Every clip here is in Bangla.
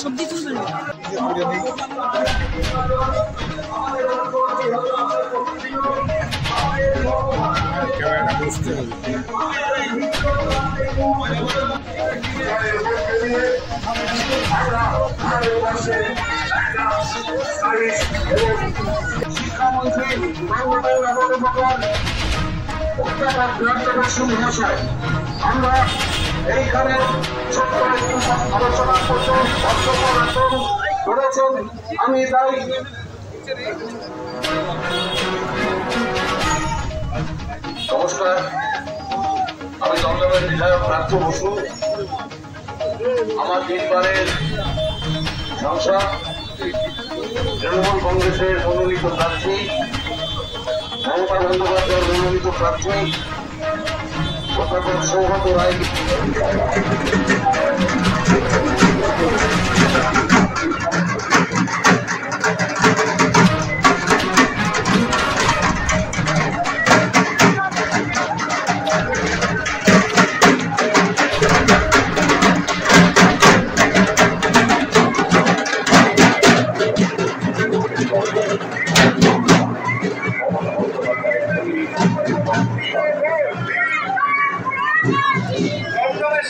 সবজি তুলবেন শিক্ষামন্ত্রী আমরা এইখানে আলোচনা করেছেন। আমি তাই নমস্কার, আমি দমদমের বিধায়ক প্রার্থ বসু। আমার 3বারের সংসদ তৃণমূল কংগ্রেসের মনোনীত প্রার্থী, মমতা বন্দ্যোপাধ্যায়ের মনোনীত প্রার্থী অধ্যাপক সৌগত রায়।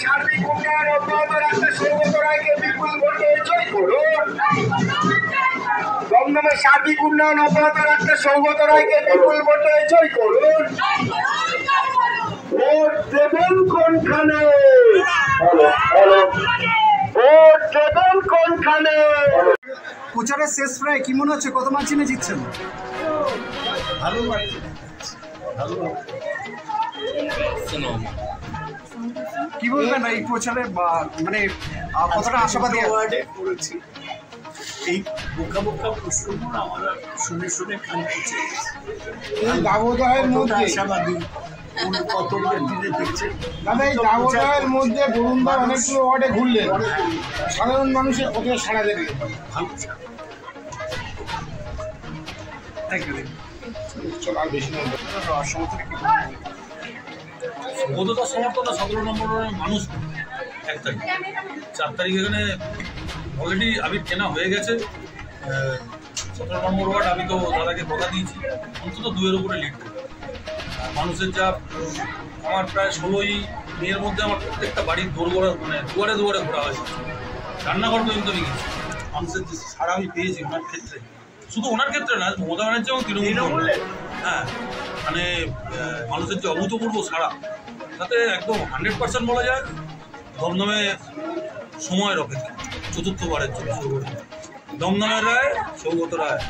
সার্বিক উন্নয়ন অব্যাহত রাখতে সৌগত রায়কে বিপুল ভোটে জয় করুন। দমদমের সার্বিক উন্নয়ন অব্যাহত রাখতে সৌগত রায়কে বিপুল ভোটে জয় করুন। ভোট দেবেন কোনখানে? ভোট দেবেন কোনখানে? প্রচারের শেষ প্রায় কি মনে হচ্ছে, কত মার্জিনে জিতছেন? ভালো কি বলবেন এই প্রচারে, মানে কতটা আশাবাদী করেছি? এই বোকা প্রশ্নগুলো আমরা শুনে খান করছে। দাবদাহের মধ্যে আশাবাদী কত দিনে দেখছে দাদা, এই দাবদাহের মধ্যে বরুণদা অনেকগুলো ওয়ার্ডে ঘুরলেন, সাধারণ মানুষের কত সাড়া দেবে? ভালো মধ্যতা সমর্থনটা 17 নম্বরের মানুষ 1 তারিখ 4 তারিখ এখানে অলরেডি আমি কেনা হয়ে গেছে। 17 নম্বর ওয়ার্ড আমি তো দাদাকে কথা দিয়েছি অন্তত 2-এর উপরে লিড করব। মানুষের যা আমার প্রায় 16ই মেয়ের মধ্যে আমার প্রত্যেকটা বাড়ির দুয়ারে ঘোরা হয়েছে, রান্নাঘর পর্যন্ত আমি গেছি। মানুষের যে সারা আমি পেয়েছি ওনার ক্ষেত্রে, শুধু ওনার ক্ষেত্রে না, মমতা ব্যানার্জি এবং তৃণমূল, হ্যাঁ, মানে মানুষের যে অভূতপূর্ব সাড়া, তাতে একদম 100% বলা যায় দমদমে সময়ের অপেক্ষা 4র্থবারের জন্য দমদমের রায়, সৌগত রায়।